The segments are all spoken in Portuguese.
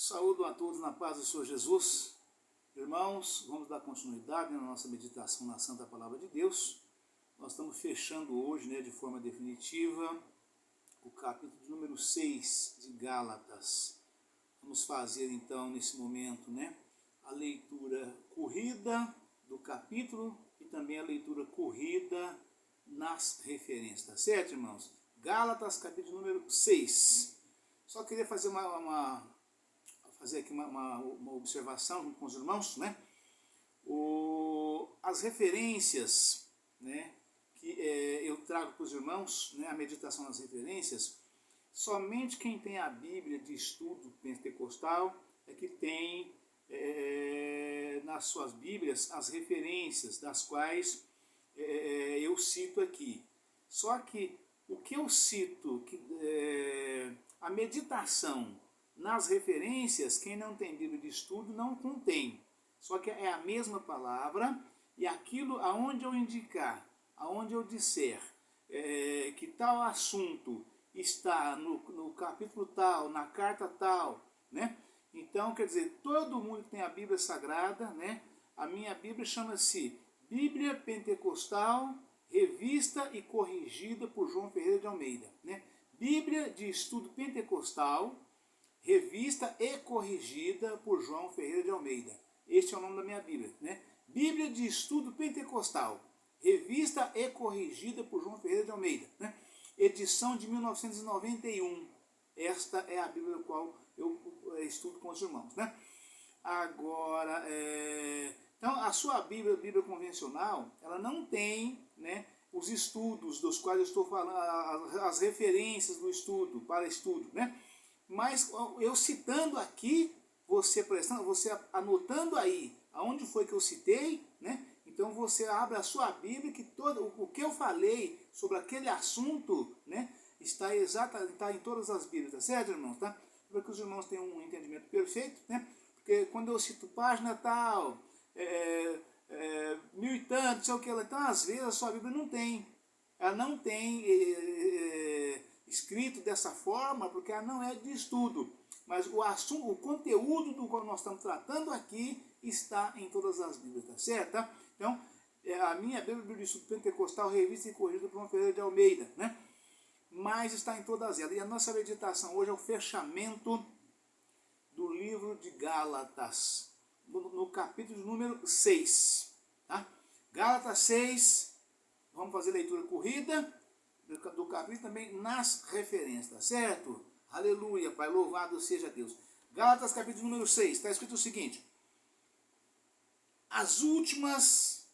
Saúdo a todos na paz do Senhor Jesus. Irmãos, vamos dar continuidade na nossa meditação na Santa Palavra de Deus. Nós estamos fechando hoje, de forma definitiva, o capítulo de número 6 de Gálatas. Vamos fazer então, nesse momento, a leitura corrida do capítulo e também a leitura corrida nas referências, tá certo, irmãos? Gálatas, capítulo número 6. Só queria fazer uma observação junto com os irmãos, as referências, que eu trago para os irmãos, a meditação nas referências, somente quem tem a Bíblia de estudo pentecostal é que tem nas suas Bíblias as referências das quais eu cito aqui. Só que o que eu cito, a meditação nas referências, quem não tem Bíblia de estudo não contém. Só que é a mesma palavra, e aquilo aonde eu indicar, aonde eu disser que tal assunto está no capítulo tal, na carta tal, Então, quer dizer, todo mundo que tem a Bíblia Sagrada, a minha Bíblia chama-se Bíblia Pentecostal, revista e corrigida por João Ferreira de Almeida, Bíblia de Estudo Pentecostal, revista e corrigida por João Ferreira de Almeida. Este é o nome da minha Bíblia, Bíblia de Estudo Pentecostal, revista e corrigida por João Ferreira de Almeida, Edição de 1991. Esta é a Bíblia da qual eu estudo com os irmãos, Agora, então a sua Bíblia convencional, ela não tem, os estudos dos quais eu estou falando, as referências do estudo, para estudo, Mas eu citando aqui, você anotando aí, aonde foi que eu citei, Então você abre a sua Bíblia, que todo o que eu falei sobre aquele assunto, está em todas as Bíblias, tá certo, irmãos? Tá? Para que os irmãos tenham um entendimento perfeito, Porque quando eu cito página tal, mil e tanto, não sei o que lá, então às vezes a sua Bíblia não tem. Ela não tem escrito dessa forma, porque ela não é de estudo. Mas o conteúdo do qual nós estamos tratando aqui está em todas as Bíblias, tá certo? Tá? Então, a minha Bíblia de Estudo Pentecostal, revista e corrigida por João Ferreira de Almeida, Mas está em todas elas. E a nossa meditação hoje é o fechamento do livro de Gálatas, no capítulo número 6. Tá? Gálatas 6, vamos fazer leitura corrida do capítulo também nas referências, tá certo? Aleluia, Pai, louvado seja Deus. Gálatas capítulo número 6, está escrito o seguinte: as últimas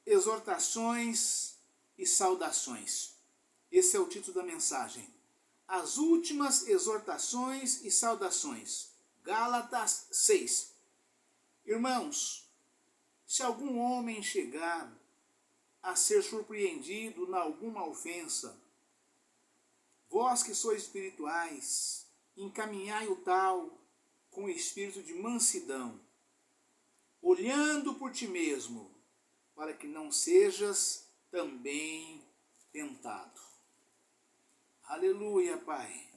exortações e saudações. Esse é o título da mensagem. As últimas exortações e saudações. Gálatas 6. Irmãos, se algum homem chegar a ser surpreendido em alguma ofensa, vós que sois espirituais, encaminhai o tal com espírito de mansidão, olhando por ti mesmo, para que não sejas também tentado. Aleluia, Pai,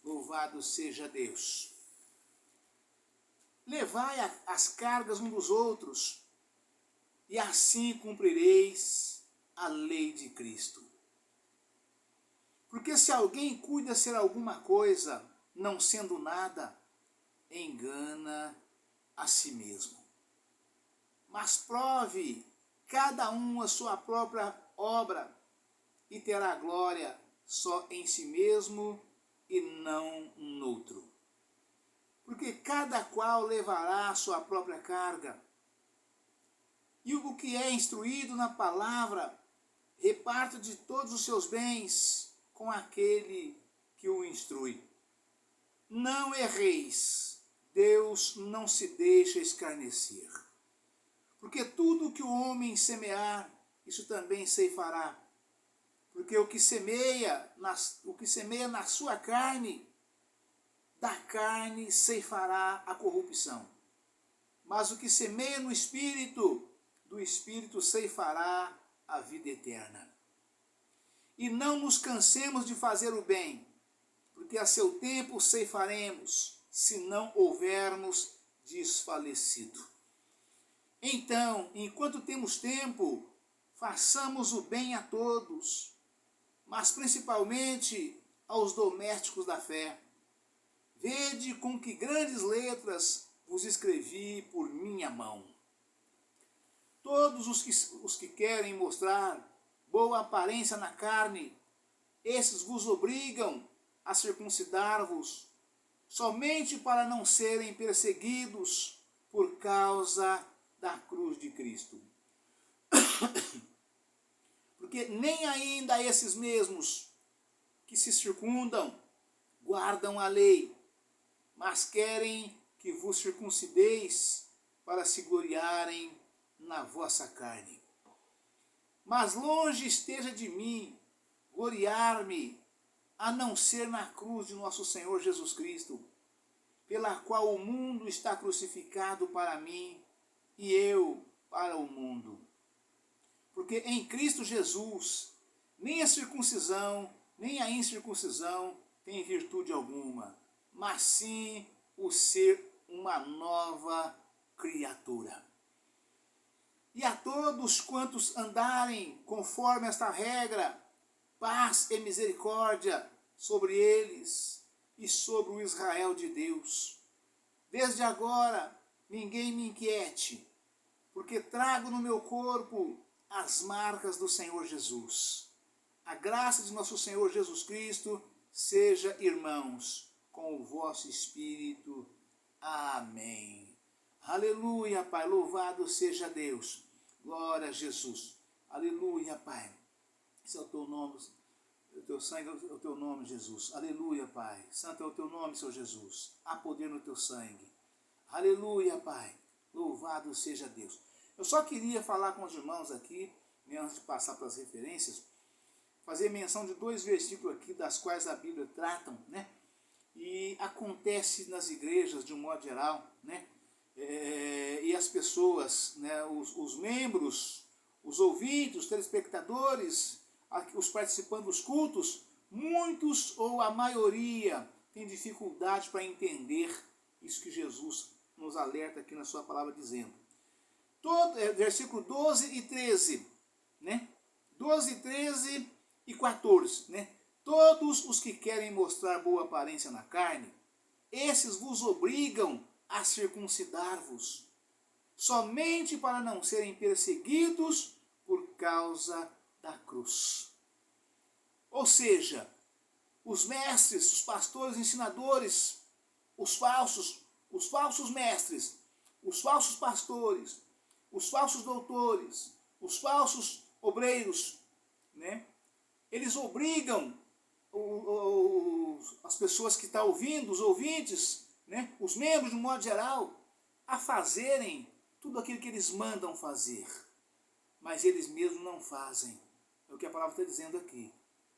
louvado seja Deus. Levai as cargas uns dos outros, e assim cumprireis a lei de Cristo. Porque se alguém cuida ser alguma coisa, não sendo nada, engana a si mesmo. Mas prove cada um a sua própria obra, e terá glória só em si mesmo e não noutro. Porque cada qual levará a sua própria carga. E o que é instruído na palavra, reparta de todos os seus bens com aquele que o instrui. Não erreis, Deus não se deixa escarnecer. Porque tudo que o homem semear, isso também ceifará. Porque o que semeia na sua carne, da carne ceifará a corrupção. Mas o que semeia no Espírito, do Espírito ceifará a vida eterna. E não nos cansemos de fazer o bem, porque a seu tempo ceifaremos, se não houvermos desfalecido. Então, enquanto temos tempo, façamos o bem a todos, mas principalmente aos domésticos da fé. Vede com que grandes letras vos escrevi por minha mão. Todos os que querem mostrar boa aparência na carne, esses vos obrigam a circuncidar-vos, somente para não serem perseguidos por causa da cruz de Cristo. Porque nem ainda esses mesmos que se circundam guardam a lei, mas querem que vos circuncideis para se gloriarem na vossa carne. Mas longe esteja de mim gloriar-me, a não ser na cruz de nosso Senhor Jesus Cristo, pela qual o mundo está crucificado para mim e eu para o mundo. Porque em Cristo Jesus, nem a circuncisão, nem a incircuncisão tem virtude alguma, mas sim o ser uma nova criatura. E a todos quantos andarem conforme esta regra, paz e misericórdia sobre eles e sobre o Israel de Deus. Desde agora, ninguém me inquiete, porque trago no meu corpo as marcas do Senhor Jesus. A graça de nosso Senhor Jesus Cristo seja, irmãos, com o vosso espírito. Amém. Aleluia, Pai, louvado seja Deus. Glória a Jesus. Aleluia, Pai. Esse é o teu nome, o teu sangue é o teu nome, Jesus. Aleluia, Pai. Santo é o teu nome, Senhor Jesus. Há poder no teu sangue. Aleluia, Pai. Louvado seja Deus. Eu só queria falar com os irmãos aqui, antes de passar para as referências, fazer menção de 2 versículos aqui, das quais a Bíblia trata, né? E acontece nas igrejas de um modo geral, né? E as pessoas, né, os membros, os ouvintes, os telespectadores, os participantes dos cultos, muitos ou a maioria tem dificuldade para entender isso que Jesus nos alerta aqui na sua palavra dizendo. Versículo 12 e 13, né? 12, 13 e 14, né? Todos os que querem mostrar boa aparência na carne, esses vos obrigam a circuncidar-vos, somente para não serem perseguidos por causa da cruz. Ou seja, os mestres, os pastores, ensinadores, os falsos mestres, os falsos pastores, os falsos doutores, os falsos obreiros, né? Eles obrigam as pessoas que estão ouvindo, os ouvintes, né? Os membros de um modo geral, a fazerem tudo aquilo que eles mandam fazer, mas eles mesmos não fazem. É o que a palavra está dizendo aqui,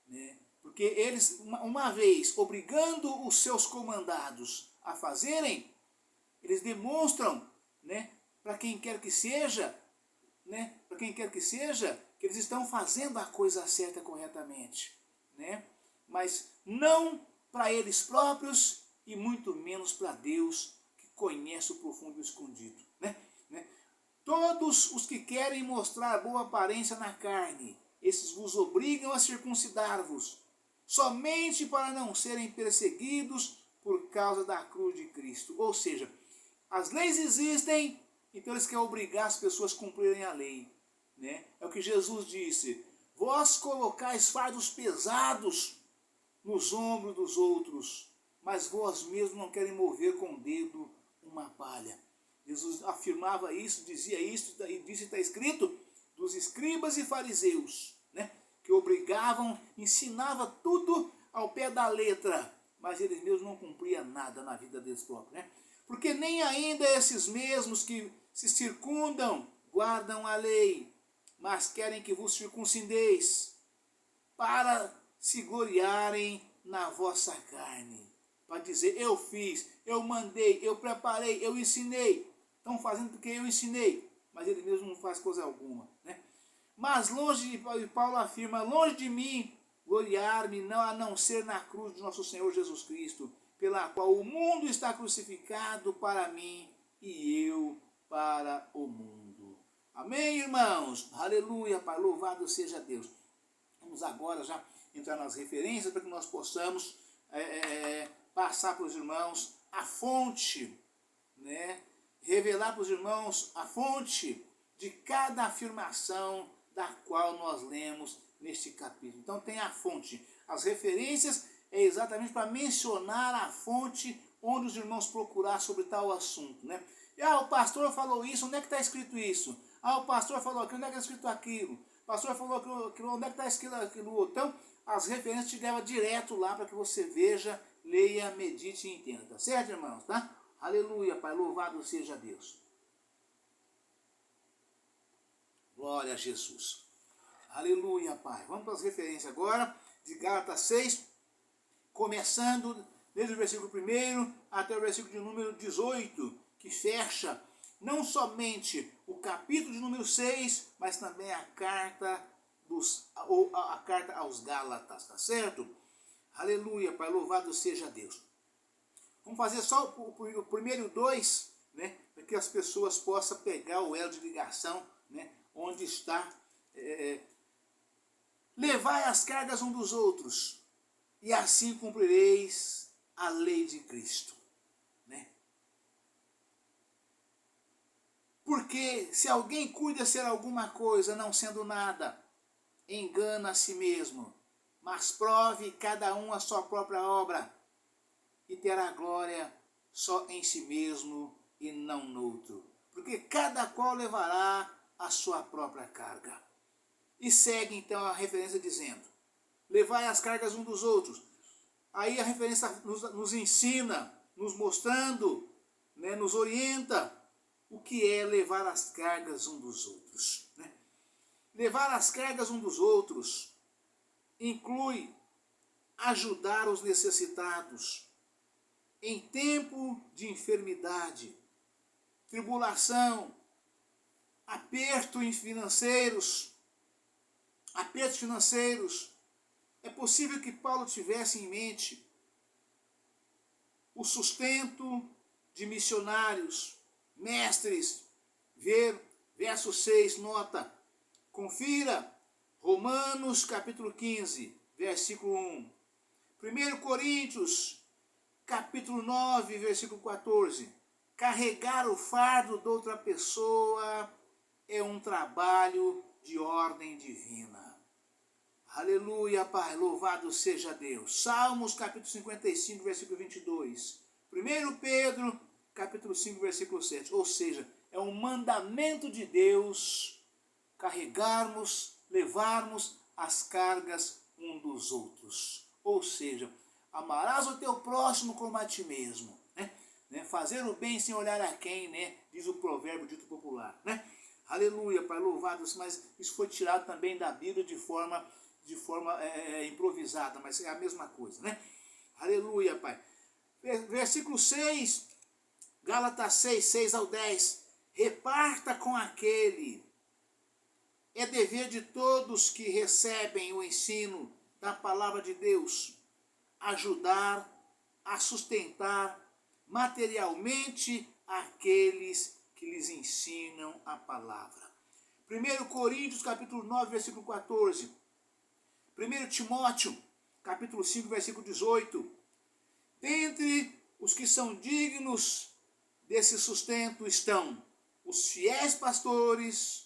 né? Porque eles, uma vez obrigando os seus comandados a fazerem, eles demonstram, né, para quem quer que seja, né, para quem quer que seja, que eles estão fazendo a coisa certa corretamente, né? Mas não para eles próprios e muito menos para Deus, que conhece o profundo e o escondido, né? Todos os que querem mostrar boa aparência na carne, esses vos obrigam a circuncidar-vos, somente para não serem perseguidos por causa da cruz de Cristo. Ou seja, as leis existem, então eles querem obrigar as pessoas a cumprirem a lei, né? É o que Jesus disse: vós colocais fardos pesados nos ombros dos outros, mas vós mesmos não querem mover com o dedo uma palha. Jesus afirmava isso, dizia isso, e disse, está escrito, dos escribas e fariseus, né, que obrigavam, ensinava tudo ao pé da letra, mas eles mesmos não cumpriam nada na vida deles próprios, né? Porque nem ainda esses mesmos que se circundam guardam a lei, mas querem que vos circuncideis para se gloriarem na vossa carne. Para dizer, eu fiz, eu mandei, eu preparei, eu ensinei. Estão fazendo porque eu ensinei, mas ele mesmo não faz coisa alguma, né? Mas longe de, Paulo afirma, longe de mim gloriar-me, a não ser na cruz de nosso Senhor Jesus Cristo, pela qual o mundo está crucificado para mim e eu para o mundo. Amém, irmãos? Aleluia, Pai, louvado seja Deus. Vamos agora já entrar nas referências para que nós possamos passar para os irmãos a fonte, né? Revelar para os irmãos a fonte de cada afirmação da qual nós lemos neste capítulo. Então tem a fonte. As referências é exatamente para mencionar a fonte onde os irmãos procurar sobre tal assunto, né? O pastor falou isso, onde é que está escrito isso? O pastor falou aquilo, onde é que está escrito aquilo? O pastor falou aquilo, onde é que está escrito aquilo outro? Então, as referências te levam direto lá para que você veja, leia, medite e entenda. Tá certo, irmãos? Tá? Aleluia, Pai, louvado seja Deus. Glória a Jesus. Aleluia, Pai. Vamos para as referências agora, de Gálatas 6, começando desde o versículo 1 até o versículo de número 18, que fecha não somente o capítulo de número 6, mas também a carta aos Gálatas, tá certo? Aleluia, Pai, louvado seja Deus. Vamos fazer só o primeiro 2, né, para que as pessoas possam pegar o elo de ligação, né, onde está. Levai as cargas um dos outros, e assim cumprireis a lei de Cristo. Né? Porque se alguém cuida ser alguma coisa, não sendo nada, engana a si mesmo, mas prove cada um a sua própria obra, e terá glória só em si mesmo e não noutro. Porque cada qual levará a sua própria carga. E segue então a referência dizendo, levai as cargas um dos outros. Aí a referência nos ensina, nos mostrando, né, nos orienta o que é levar as cargas um dos outros. Né? Levar as cargas um dos outros inclui ajudar os necessitados em tempo de enfermidade, tribulação, apertos financeiros. É possível que Paulo tivesse em mente o sustento de missionários, mestres. Ver verso 6, nota. Confira Romanos capítulo 15, versículo 1. 1 Coríntios capítulo 9, versículo 14. Carregar o fardo de outra pessoa é um trabalho de ordem divina. Aleluia, Pai, louvado seja Deus. Salmos capítulo 55, versículo 22. 1 Pedro capítulo 5, versículo 7. Ou seja, é um mandamento de Deus carregarmos, levarmos as cargas um dos outros. Ou seja, amarás o teu próximo como a ti mesmo. Né? Fazer o bem sem olhar a quem, né? Diz o provérbio dito popular. Né? Aleluia, Pai, louvado. Mas isso foi tirado também da Bíblia de forma improvisada, mas é a mesma coisa. Né? Aleluia, Pai. Versículo 6, Gálatas 6, 6 ao 10. Reparta com aquele. É dever de todos que recebem o ensino da palavra de Deus ajudar a sustentar materialmente aqueles que lhes ensinam a palavra. 1 Coríntios capítulo 9, versículo 14. 1 Timóteo capítulo 5, versículo 18. Dentre os que são dignos desse sustento estão os fiéis pastores,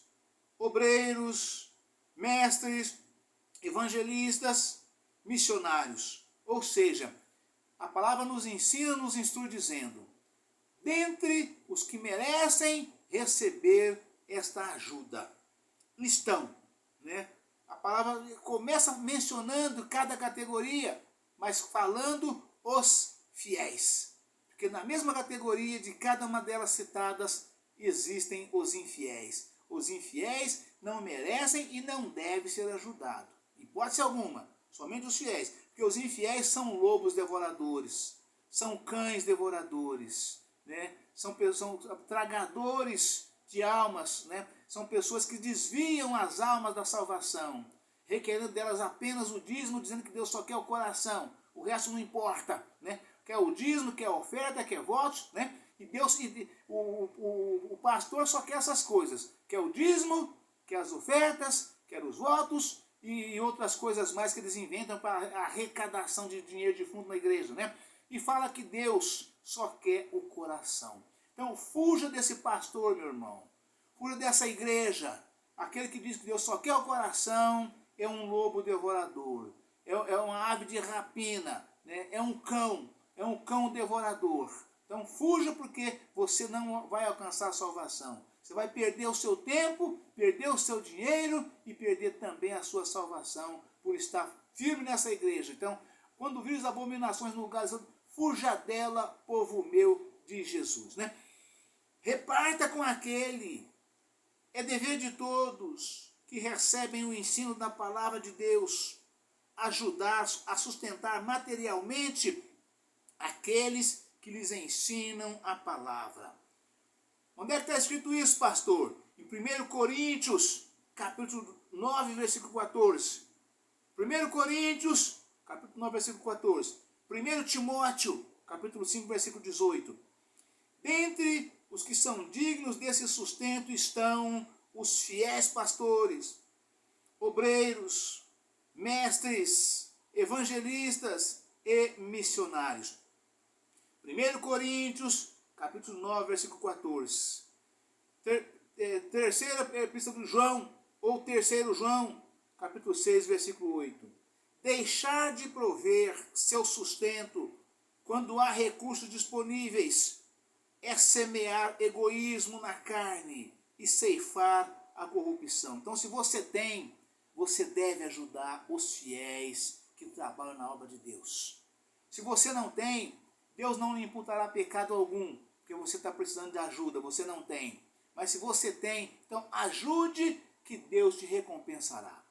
obreiros, mestres, evangelistas, missionários. Ou seja, a palavra nos ensina, nos instrui dizendo, dentre os que merecem receber esta ajuda, estão, né? A palavra começa mencionando cada categoria, mas falando os fiéis. Porque na mesma categoria de cada uma delas citadas, existem os infiéis. Os infiéis não merecem e não devem ser ajudados. Hipótese alguma, somente os fiéis. Porque os infiéis são lobos devoradores, são cães devoradores, né? São tragadores de almas, né? São pessoas que desviam as almas da salvação, requerendo delas apenas o dízimo, dizendo que Deus só quer o coração, o resto não importa, né? quer o dízimo, quer a oferta, quer votos, né? E Deus, o pastor só quer essas coisas, quer o dízimo, quer as ofertas, quer os votos e outras coisas mais que eles inventam para a arrecadação de dinheiro de fundo na igreja, né? E fala que Deus só quer o coração. Então fuja desse pastor, meu irmão, fuja dessa igreja. Aquele que diz que Deus só quer o coração é um lobo devorador, é uma ave de rapina, né? É um cão devorador. Então fuja, porque você não vai alcançar a salvação. Você vai perder o seu tempo, perder o seu dinheiro e perder também a sua salvação por estar firme nessa igreja. Então, quando vires abominações no lugar santo, fuja dela, povo meu, diz Jesus, né? Reparta com aquele. É dever de todos que recebem o ensino da palavra de Deus ajudar a sustentar materialmente aqueles que lhes ensinam a palavra. Onde é que está escrito isso, pastor? Em 1 Coríntios, capítulo 9, versículo 14. 1 Coríntios, capítulo 9, versículo 14. 1 Timóteo, capítulo 5, versículo 18. Dentre os que são dignos desse sustento estão os fiéis pastores, obreiros, mestres, evangelistas e missionários. 1 Coríntios, capítulo 9, versículo 14. Terceira epístola do João, ou 3 João, capítulo 6, versículo 8. Deixar de prover seu sustento quando há recursos disponíveis é semear egoísmo na carne e ceifar a corrupção. Então, se você tem, você deve ajudar os fiéis que trabalham na obra de Deus. Se você não tem, Deus não lhe imputará pecado algum, porque você está precisando de ajuda, você não tem. Mas se você tem, então ajude, que Deus te recompensará.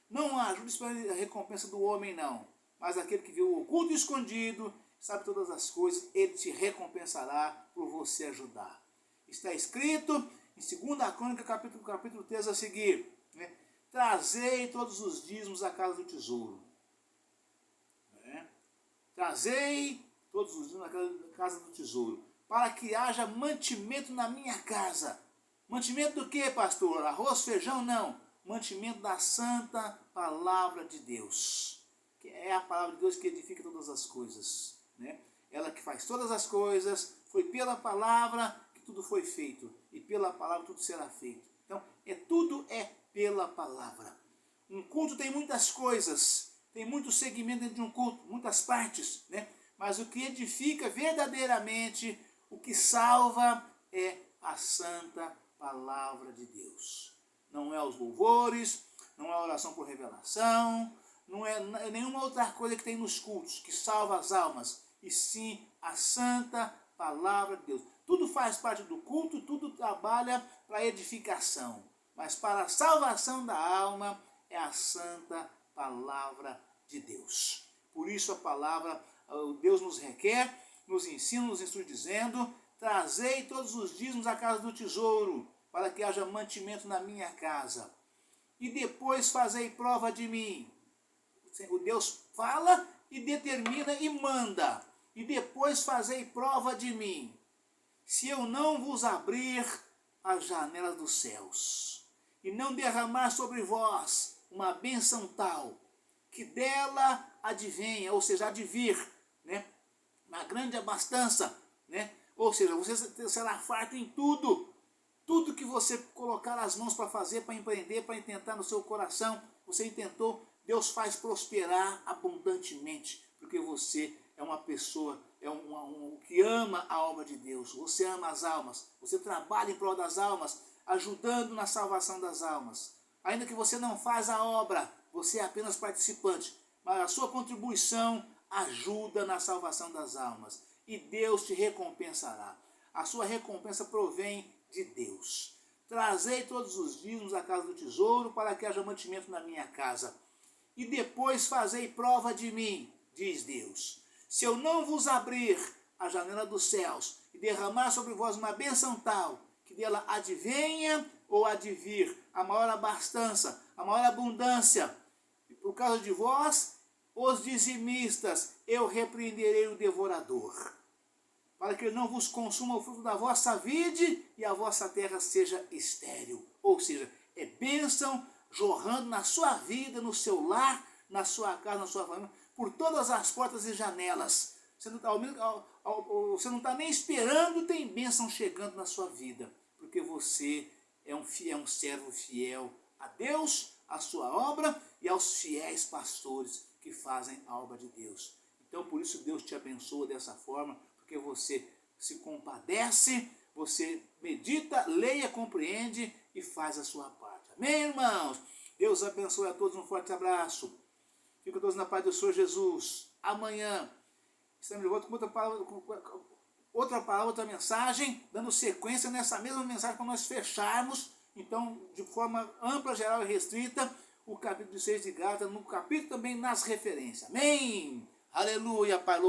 Não ajude esperando a recompensa do homem, não. Mas aquele que viu o oculto e escondido, sabe todas as coisas, ele te recompensará por você ajudar. Está escrito em 2 Crônica, capítulo 3 a seguir, né? Trazei todos os dízimos à casa do tesouro. Né? Trazei todos os dízimos à casa do tesouro, para que haja mantimento na minha casa. Mantimento do que, pastor? Arroz, feijão? Não. Mantimento da santa palavra de Deus. Que é a palavra de Deus que edifica todas as coisas. Né? Ela que faz todas as coisas, foi pela palavra que tudo foi feito, e pela palavra tudo será feito. Então, tudo é pela palavra. Um culto tem muitas coisas, tem muito segmento dentro de um culto, muitas partes, né? Mas o que edifica verdadeiramente, o que salva é a santa palavra de Deus. Não é os louvores, não é a oração por revelação, não é nenhuma outra coisa que tem nos cultos que salva as almas, e sim a santa palavra de Deus. Tudo faz parte do culto, tudo trabalha para a edificação, mas para a salvação da alma é a santa palavra de Deus. Por isso a palavra, Deus nos requer, nos ensina, nos instrui dizendo: trazei todos os dízimos à casa do tesouro, para que haja mantimento na minha casa. E depois fazei prova de mim. O Deus fala e determina e manda. E depois fazei prova de mim, se eu não vos abrir as janelas dos céus, e não derramar sobre vós uma bênção tal, que dela advenha, ou seja, advir, né, uma grande abastança, né? Ou seja, você será farto em tudo. Tudo que você colocar as mãos para fazer, para empreender, para intentar no seu coração, você intentou, Deus faz prosperar abundantemente, porque você é uma pessoa que ama a obra de Deus, você ama as almas, você trabalha em prol das almas, ajudando na salvação das almas. Ainda que você não faz a obra, você é apenas participante, mas a sua contribuição ajuda na salvação das almas, e Deus te recompensará. A sua recompensa provém de Deus. Trazei todos os dízimos à casa do tesouro, para que haja mantimento na minha casa. E depois fazei prova de mim, diz Deus. Se eu não vos abrir a janela dos céus e derramar sobre vós uma bênção tal, que dela advenha ou advir a maior abastança, a maior abundância, por causa de vós, os dizimistas, eu repreenderei o devorador, para que ele não vos consuma o fruto da vossa vide e a vossa terra seja estéril. Ou seja, é bênção jorrando na sua vida, no seu lar, na sua casa, na sua família, por todas as portas e janelas. Você não está nem esperando, tem bênção chegando na sua vida, porque você é um servo fiel a Deus, a sua obra e aos fiéis pastores que fazem a obra de Deus. Então, por isso Deus te abençoa dessa forma, porque você se compadece, você medita, leia, compreende e faz a sua parte. Amém, irmãos? Deus abençoe a todos, um forte abraço. Fiquem todos na paz do Senhor Jesus. Amanhã estamos de volta com outra mensagem, dando sequência nessa mesma mensagem para nós fecharmos, então, de forma ampla, geral e restrita, o capítulo 6 de Gálatas, no capítulo também nas referências. Amém? Aleluia, Pai.